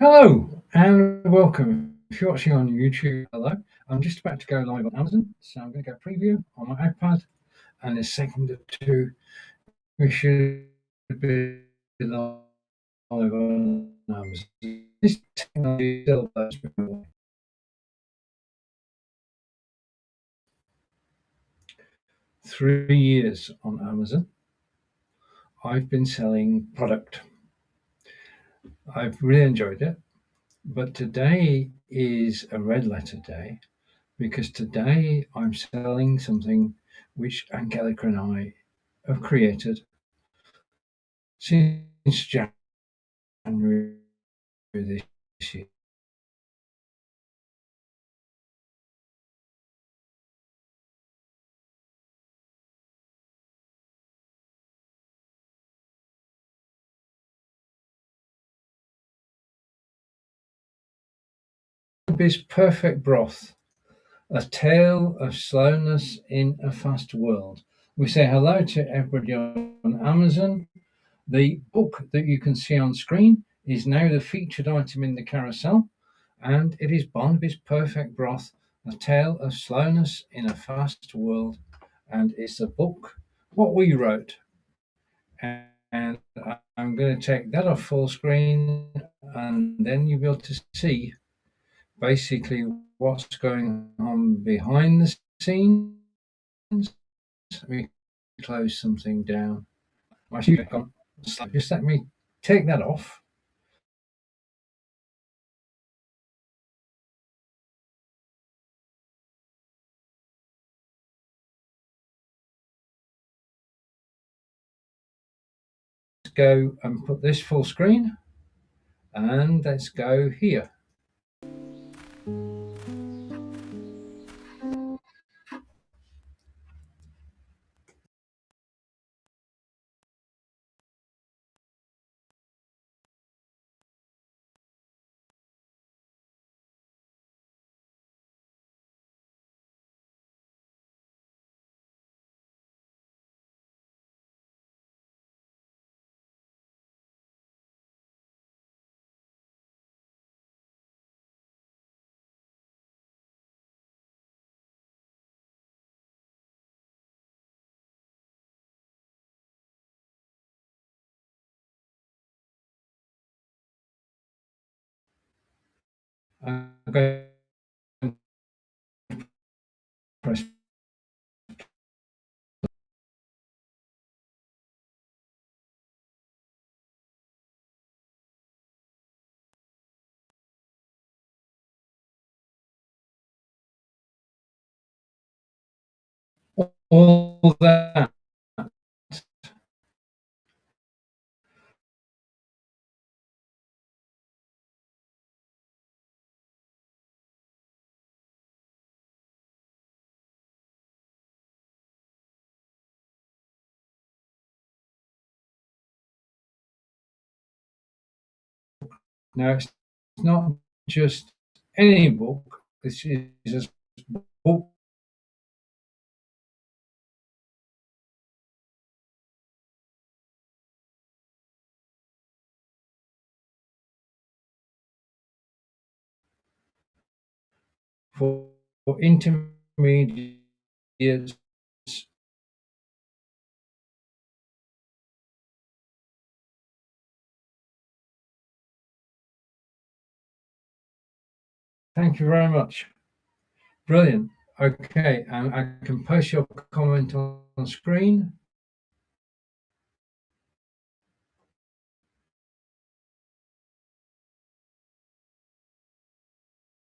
Hello and welcome. If you're watching on YouTube, hello. I'm just about to go live on Amazon, so I'm going to go preview on my iPad, and in a second or two, we should be live on Amazon. This technology still blows me away. 3 years on Amazon. I've been selling product. I've really enjoyed it, but today is a red letter day because today I'm selling something which Angelica and I have created since January this year. This perfect broth, a tale of slowness in a fast world. We say hello to everybody on Amazon. The book that you can see on screen is now the featured item in the carousel, and it is Barnaby's Perfect Broth, a tale of slowness in a fast world. And it's a book, what we wrote. And I'm going to take that off full screen, and then you'll be able to see basically what's going on behind the scenes. Let me close something down. Just let me take that off. Go and put this full screen, and let's go here. I'm going to press all that. Now, it's not just any book, this is a book. For intermediates. Thank you very much. Brilliant. Okay, and I can post your comment on screen.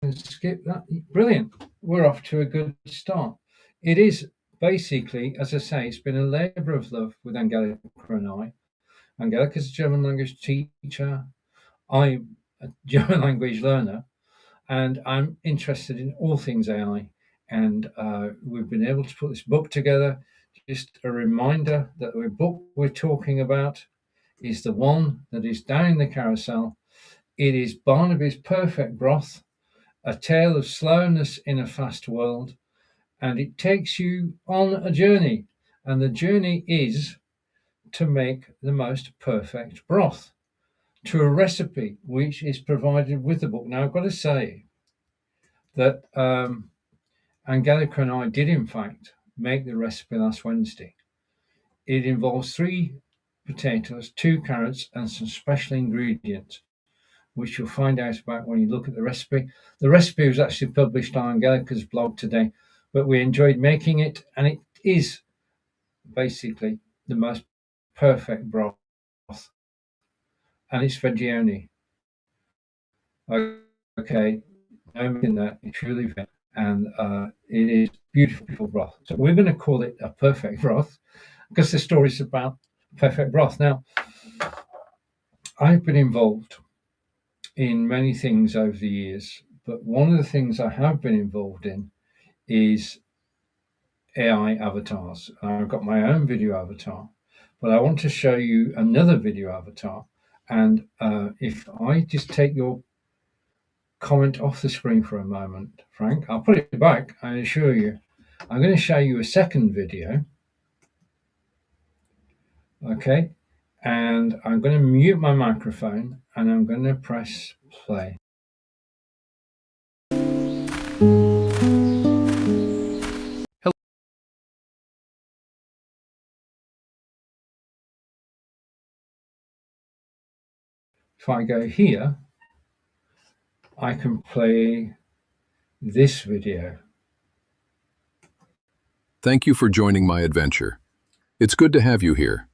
And skip that. Brilliant. We're off to a good start. It is basically, as I say, it's been a labour of love with Angelica and I. Angelica's a German language teacher. I'm a German language learner, and I'm interested in all things AI. And we've been able to put this book together. Just a reminder that the book we're talking about is the one that is down in the carousel. It is Barnaby's Perfect Broth, a tale of slowness in a fast world. And it takes you on a journey. And the journey is to make the most perfect broth. to a recipe which is provided with the book. Now, I've got to say that Angelica and I did, in fact, make the recipe last Wednesday. It involves 3 potatoes, 2 carrots, and some special ingredients, which you'll find out about when you look at the recipe. The recipe was actually published on Angelica's blog today, but we enjoyed making it, and it is basically the most perfect broth, and it's veggie only. Okay, in that it's truly veg, and it is beautiful broth. So we're going to call it a perfect broth because the story is about perfect broth. Now, I've been involved in many things over the years, but one of the things I have been involved in is AI avatars. I've got my own video avatar, but I want to show you another video avatar. And if I just take your comment off the screen for a moment, Frank, I'll put it back, I assure you. I'm going to show you a second video. Okay. And I'm going to mute my microphone and I'm going to press play. If I go here, I can play this video. Thank you for joining my adventure. It's good to have you here.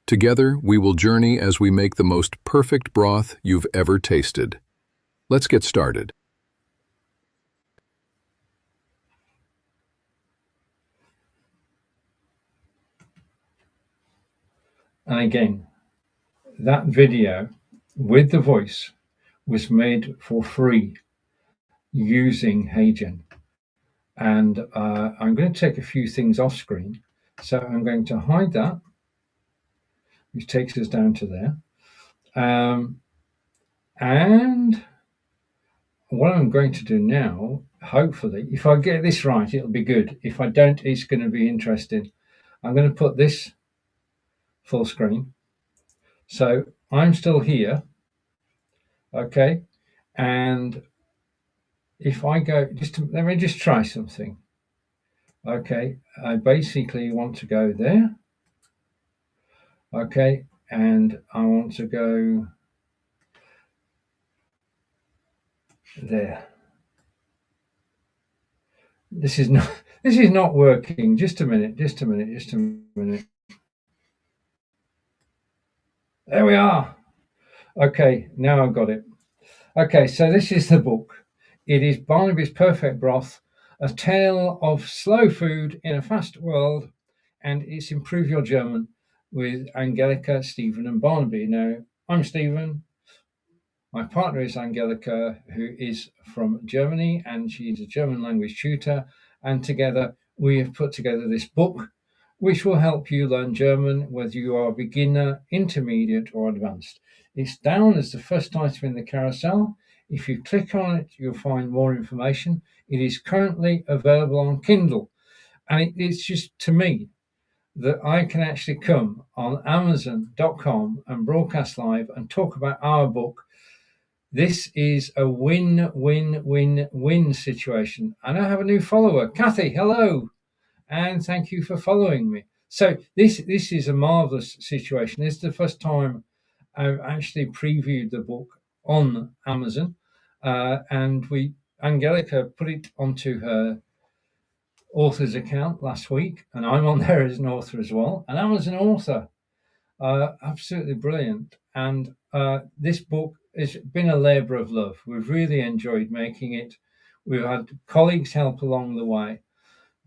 Together, we will journey as we make the most perfect broth you've ever tasted. Let's get started. And again, that video with the voice was made for free using HeyGen. And I'm going to take a few things off screen. So I'm going to hide that, which takes us down to there. And what I'm going to do now, hopefully, if I get this right, it'll be good. If I don't, it's going to be interesting. I'm going to put this full screen. So I'm still here. Okay. And if I go, let me just try something. Okay. I basically want to go there. Okay. And I want to go there. This is not working. Just a minute. There we are. Okay, now I've got it. Okay, so this is the book. It is Barnaby's Perfect Broth, a tale of slow food in a fast world, and it's Improve Your German with Angelica, Stephen, and Barnaby. Now, I'm Stephen. My partner is Angelica, who is from Germany, and she's a German language tutor. And together we have put together this book, which will help you learn German, whether you are beginner, intermediate, or advanced. It's down as the first item in the carousel. If you click on it, you'll find more information. It is currently available on Kindle. And it's just, to me, that I can actually come on Amazon.com and broadcast live and talk about our book. This is a win-win-win-win situation. And I have a new follower. Kathy, hello. And thank you for following me. So this is a marvelous situation. This is the first time I've actually previewed the book on Amazon. And Angelica put it onto her author's account last week. And I'm on there as an author as well. An Amazon author. Absolutely brilliant. And this book has been a labour of love. We've really enjoyed making it. We've had colleagues help along the way.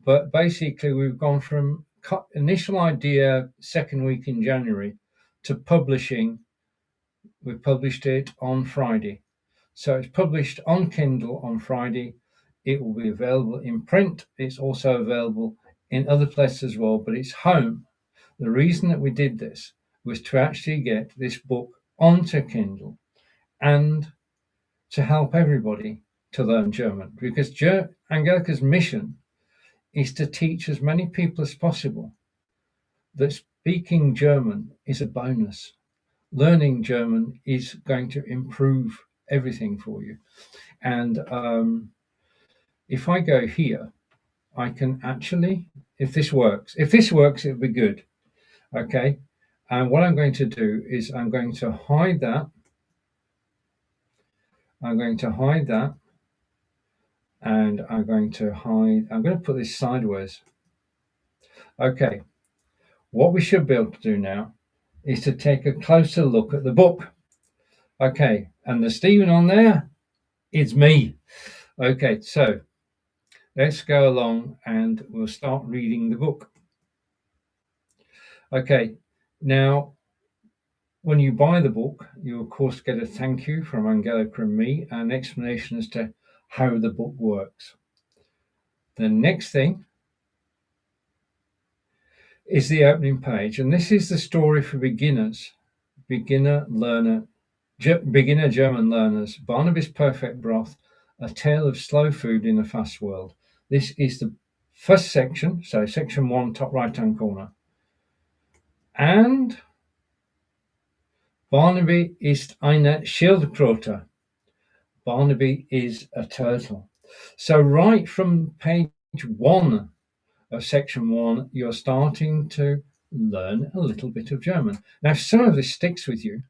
But basically, we've gone from initial idea second week in January to publishing. We published it on Friday. So it's published on Kindle on Friday. It will be available in print. It's also available in other places as well, but it's home. The reason that we did this was to actually get this book onto Kindle and to help everybody to learn German, because Angelica's mission is to teach as many people as possible that speaking German is a bonus. learning German is going to improve everything for you. And if I go here, I can actually, if this works, it'll be good. Okay. And what I'm going to do is I'm going to hide that. I'm going to hide that. And I'm going to put this sideways. Okay. What we should be able to do now is to take a closer look at the book. Okay. And the Stephen on there is me. Okay. So let's go along and we'll start reading the book. Okay. Now, when you buy the book, you of course get a thank you from Angelica and me, and an explanation as to how the book works. The next thing is the opening page, and this is the story for beginners, beginner German learners. Barnaby's Perfect Broth, a tale of slow food in a fast world. This is the first section, so section 1, top right-hand corner. And Barnaby ist eine Schildkröte. Barnaby is a turtle. So right from page 1 of section 1, you're starting to learn a little bit of German. Now, if some of this sticks with you,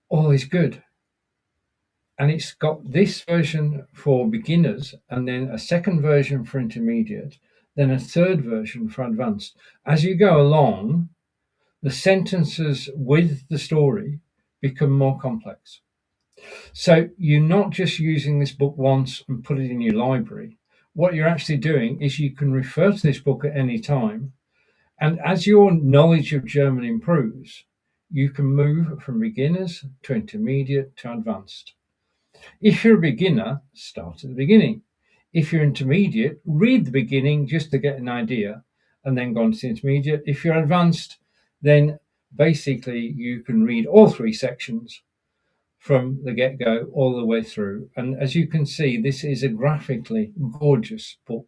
all is good. And it's got this version for beginners, and then a second version for intermediate, then a third version for advanced. As you go along, the sentences with the story become more complex. So you're not just using this book once and put it in your library. What you're actually doing is you can refer to this book at any time. And as your knowledge of German improves, you can move from beginners to intermediate to advanced. If you're a beginner, start at the beginning. If you're intermediate, read the beginning just to get an idea and then go on to the intermediate. If you're advanced, then basically you can read all 3 sections from the get-go all the way through. And as you can see, this is a graphically gorgeous book.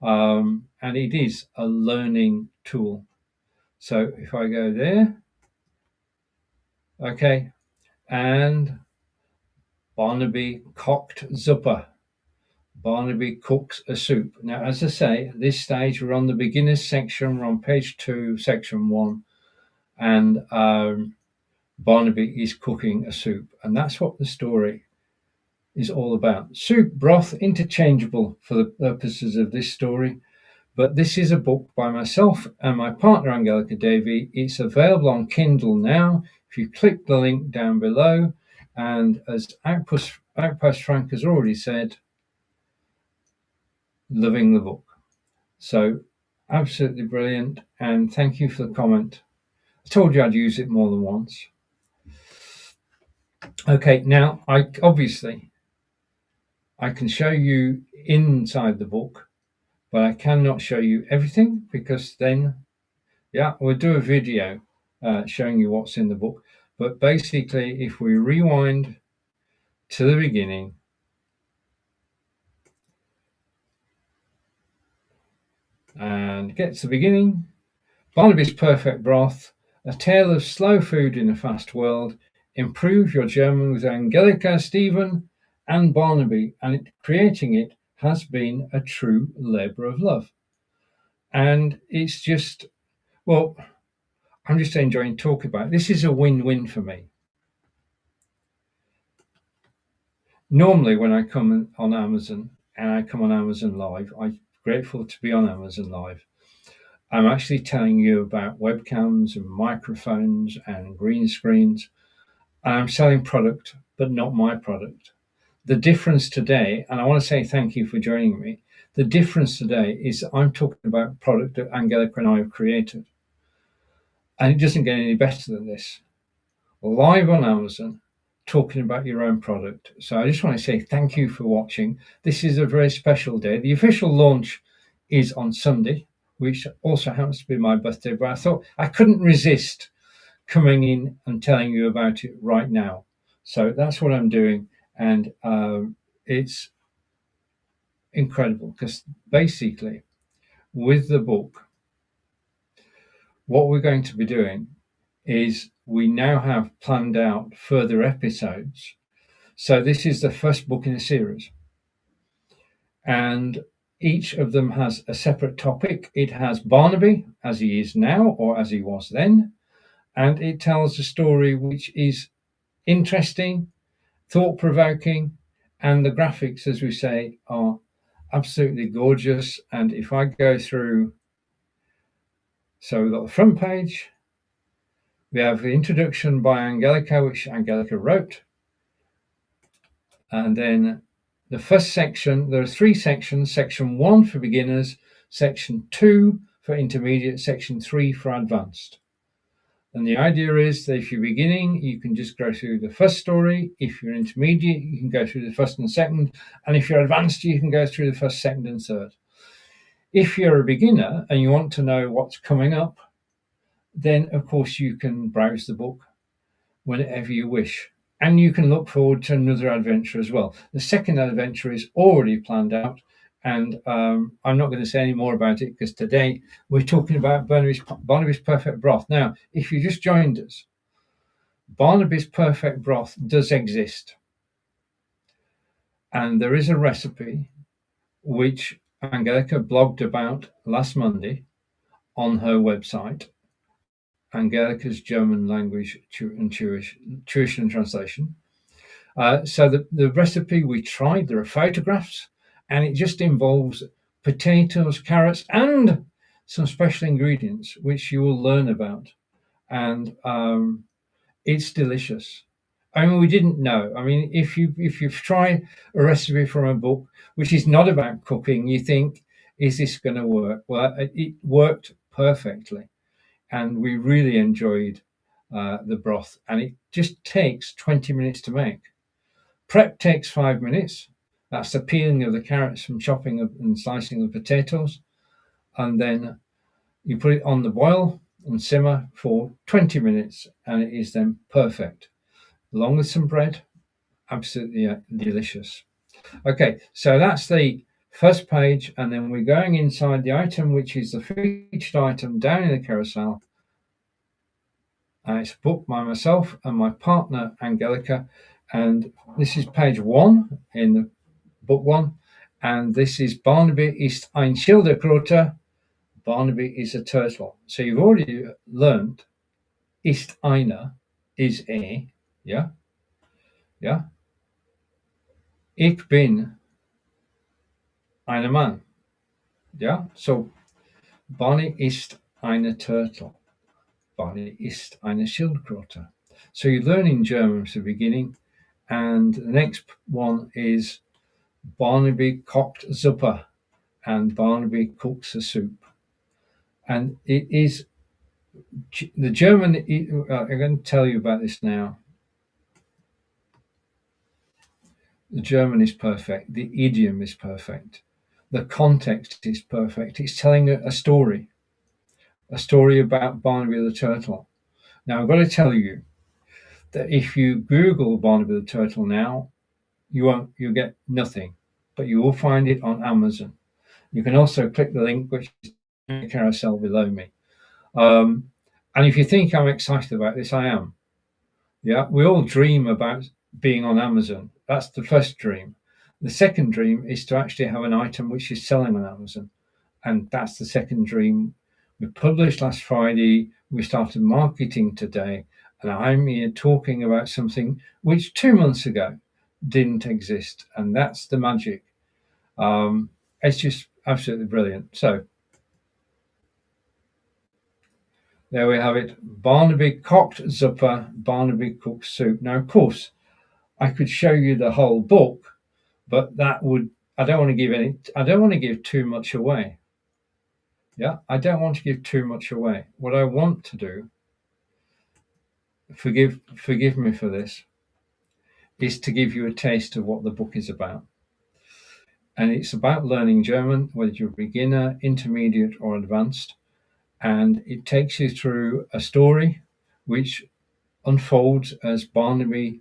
And it is a learning tool. So if I go there, okay, and Barnaby kocht Suppe. Barnaby cooks a soup. Now, as I say, at this stage, we're on the beginners section. We're on page 2, section 1. And Barnaby is cooking a soup. And that's what the story is all about. Soup, broth, interchangeable for the purposes of this story. But this is a book by myself and my partner, Angelica Davey. It's available on Kindle now. If you click the link down below, and as Outpost Frank has already said, loving the book. So absolutely brilliant. And thank you for the comment. I told you I'd use it more than once. Okay, now I can show you inside the book, but I cannot show you everything because then, we'll do a video showing you what's in the book. But basically, if we rewind to the beginning, and get to the beginning, Barnaby's Perfect Broth, a tale of slow food in a fast world. Improve your German with Angelica, Stephen, and Barnaby, and creating it has been a true labour of love. And it's just, well, I'm just enjoying talking about it. This is a win-win for me. Normally, when I come on Amazon and I come on Amazon Live, I'm grateful to be on Amazon Live. I'm actually telling you about webcams and microphones and green screens. I'm selling product, but not my product. The difference today, and I want to say thank you for joining me, the difference today is I'm talking about product that Angelica and I have created. And it doesn't get any better than this. Live on Amazon, talking about your own product. So I just want to say thank you for watching. This is a very special day. The official launch is on Sunday, which also happens to be my birthday, but I thought I couldn't resist coming in and telling you about it right now. So that's what I'm doing. And it's incredible because basically with the book, what we're going to be doing is we now have planned out further episodes. So this is the first book in a series, and each of them has a separate topic. It has Barnaby as he is now or as he was then, and it tells a story which is interesting, thought-provoking, and the graphics, as we say, are absolutely gorgeous. And if I go through, so we've got the front page, we have the introduction by Angelica, which Angelica wrote, and then the first section, there are 3 sections: section 1 for beginners, section 2 for intermediate, section 3 for advanced. And the idea is that if you're beginning, you can just go through the first story. If you're intermediate, you can go through the first and second. And if you're advanced, you can go through the first, second, and third. If you're a beginner and you want to know what's coming up, then of course you can browse the book whenever you wish. And you can look forward to another adventure as well. The second adventure is already planned out, and I'm not going to say any more about it because today we're talking about Barnaby's Perfect Broth. Now, if you just joined us, Barnaby's Perfect Broth does exist. And there is a recipe which Angelica blogged about last Monday on her website, Angelica's German Language and Tuition and Translation. So the recipe we tried, there are photographs, and it just involves potatoes, carrots, and some special ingredients, which you will learn about. And it's delicious. I mean, we didn't know. I mean, if you try a recipe from a book, which is not about cooking, you think, is this going to work? Well, it worked perfectly. And we really enjoyed the broth. And it just takes 20 minutes to make. Prep takes 5 minutes. That's the peeling of the carrots and chopping and slicing of potatoes. And then you put it on the boil and simmer for 20 minutes, and it is then perfect. Along with some bread, absolutely delicious. Okay, so that's the first page, and then we're going inside the item, which is the featured item down in the carousel. It's a book by myself and my partner, Angelica, and this is page 1 in the book 1, and this is Barnaby ist ein Schildkröte. Barnaby is a turtle. So you've already learned ist einer is a, yeah? Yeah? Ich bin ein Mann. Yeah? So Barney ist eine Turtle. Barney ist eine Schildkröte. So you're learning German from the beginning. And the next one is Barnaby kocht Suppe, and Barnaby cooks a soup. And it is the German. I'm going to tell you about this now. The German is perfect. The idiom is perfect. The context is perfect. It's telling a story about Barnaby the turtle. Now, I've got to tell you that if you Google Barnaby the turtle now, you'll get nothing, but you will find it on Amazon. You can also click the link, which is in the carousel below me. And if you think I'm excited about this, I am. Yeah, we all dream about being on Amazon. That's the first dream. The second dream is to actually have an item which is selling on Amazon. And that's the second dream. We published last Friday. We started marketing today. And I'm here talking about something which 2 months ago didn't exist. And that's the magic. It's just absolutely brilliant. So there we have it. Barnaby kocht Suppe, Barnaby cooks soup. Now, of course, I could show you the whole book, but I don't want to give too much away. Yeah, I don't want to give too much away. What I want to do, forgive me for this, is to give you a taste of what the book is about. And it's about learning German, whether you're a beginner, intermediate, or advanced. And it takes you through a story which unfolds as Barnaby,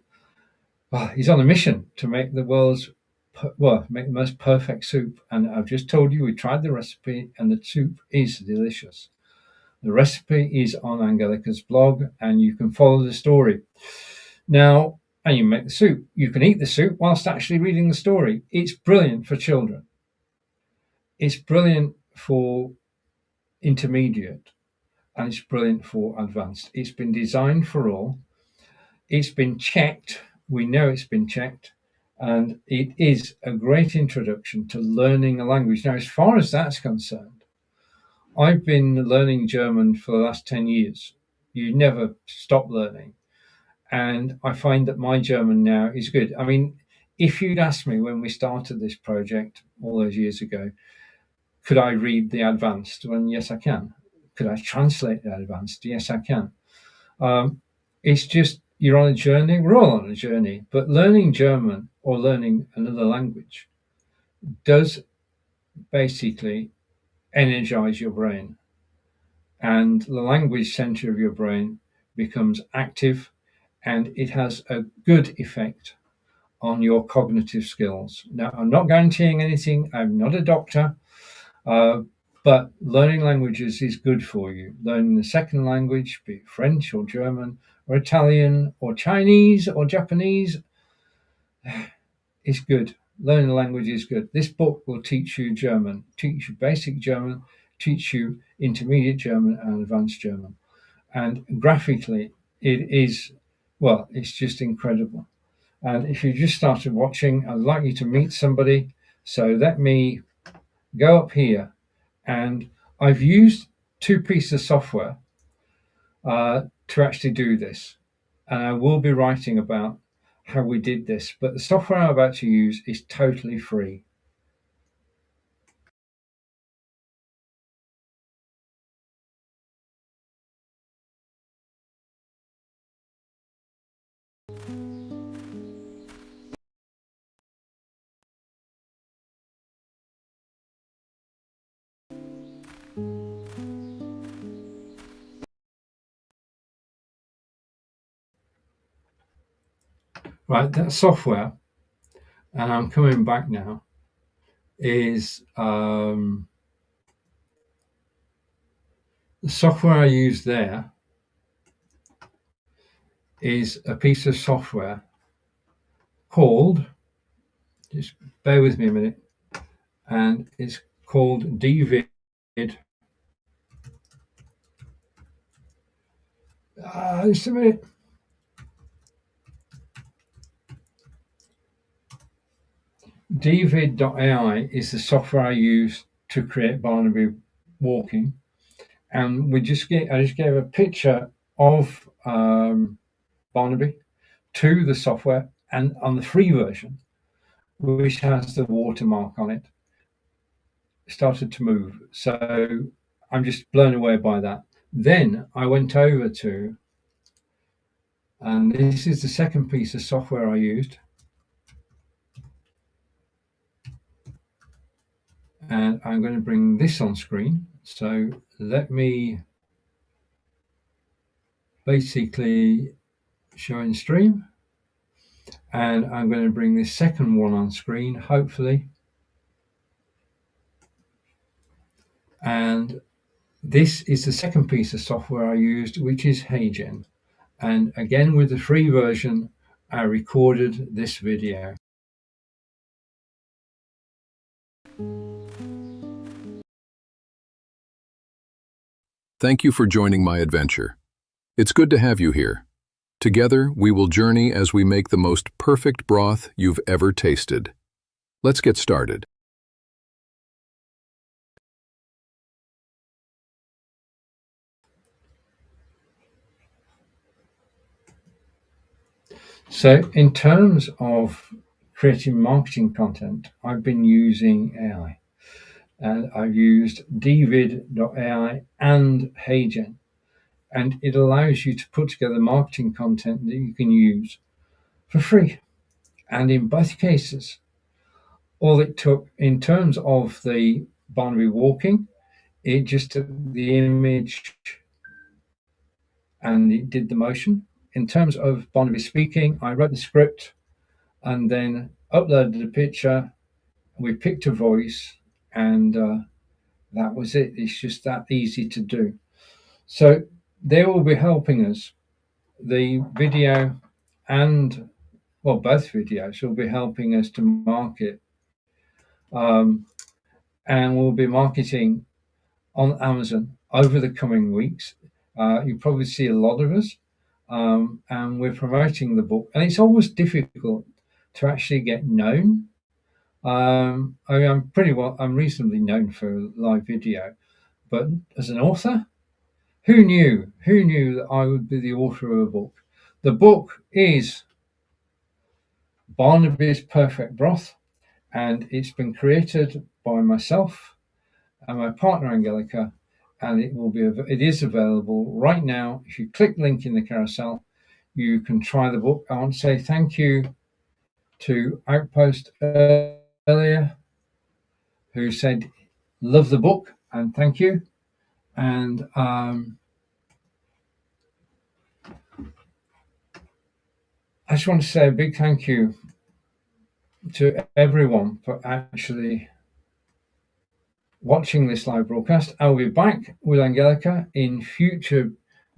he's on a mission to make the most perfect soup. And I've just told you we tried the recipe, and the soup is delicious. The recipe is on Angelica's blog, and you can follow the story. Now, and you make the soup. You can eat the soup whilst actually reading the story. It's brilliant for children. It's brilliant for intermediate, and it's brilliant for advanced. It's been designed for all. It's been checked. We know it's been checked, and it is a great introduction to learning a language. Now, as far as that's concerned, I've been learning German for the last 10 years. You never stop learning. And I find that my German now is good. I mean, if you'd asked me when we started this project all those years ago, could I read the advanced? Well, yes, I can. Could I translate the advanced? Yes, I can. It's just you're on a journey. We're all on a journey, but learning German or learning another language does basically energize your brain, and the language center of your brain becomes active, and it has a good effect on your cognitive skills. Now, I'm not guaranteeing anything. I'm not a doctor. But learning languages is good for you. Learning the second language, be it French or German or Italian or Chinese or Japanese, is good. Learning a language is good. This book will teach you German, teach you basic German, teach you intermediate German and advanced German. And graphically, it is, well, it's just incredible. And if you just started watching, I'd like you to meet somebody. So let me go up here, and I've used two pieces of software to actually do this. And I will be writing about how we did this, but the software I'm about to use is totally free. Right, that software, and I'm coming back now, is the software I use there is a piece of software called, just bear with me a minute, and it's called DVID. Just a minute. DVID.ai is the software I use to create Barnaby walking, and I just gave a picture of Barnaby to the software, and on the free version, which has the watermark on it, started to move. So I'm just blown away by that. Then I went over to, and this is the second piece of software I used, and I'm going to bring this on screen. So let me basically show in stream, and I'm going to bring this second one on screen, hopefully. And this is the second piece of software I used, which is HeyGen. And again, with the free version, I recorded this video. Thank you for joining my adventure. It's good to have you here. Together, we will journey as we make the most perfect broth you've ever tasted. Let's get started. So in terms of creating marketing content, I've been using AI. And I've used dvid.ai and HeyGen. And it allows you to put together marketing content that you can use for free. And in both cases, all it took in terms of the Barnaby walking, it just took the image and it did the motion. In terms of Barnaby speaking, I wrote the script and then uploaded a picture. We picked a voice, and that was it. It's just that easy to do. So they will be helping us. The video and, well, both videos will be helping us to market. And we'll be marketing on Amazon over the coming weeks. You probably see a lot of us, and we're promoting the book. And it's always difficult to actually get known. I mean, I'm reasonably known for live video, but as an author, who knew? Who knew that I would be the author of a book? The book is Barnaby's Perfect Broth, and it's been created by myself and my partner Angelica, and it is available right now. If you click the link in the carousel, you can try the book. I want to say thank you to Outpost earlier, who said love the book, and thank you. And I just want to say a big thank you to everyone for actually watching this live broadcast. I'll be back with Angelica in future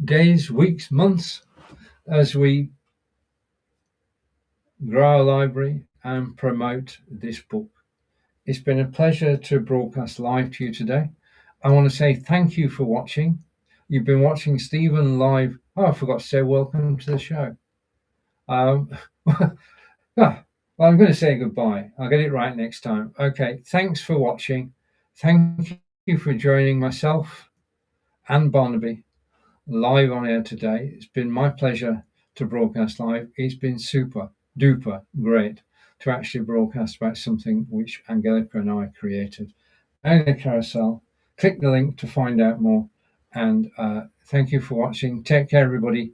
days, weeks, months, as we grow our library and promote this book. It's been a pleasure to broadcast live to you today. I want to say thank you for watching. You've been watching Stephen live. Oh, I forgot to say welcome to the show. Well, I'm going to say goodbye. I'll get it right next time. Okay, thanks for watching. Thank you for joining myself and Barnaby live on air today. It's been my pleasure to broadcast live. It's been super duper great to actually broadcast about something which Angelica and I created. And the carousel, click the link to find out more. And thank you for watching. Take care, everybody.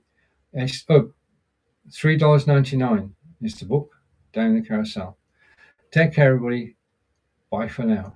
$3.99 is the book down the carousel. Take care, everybody. Bye for now.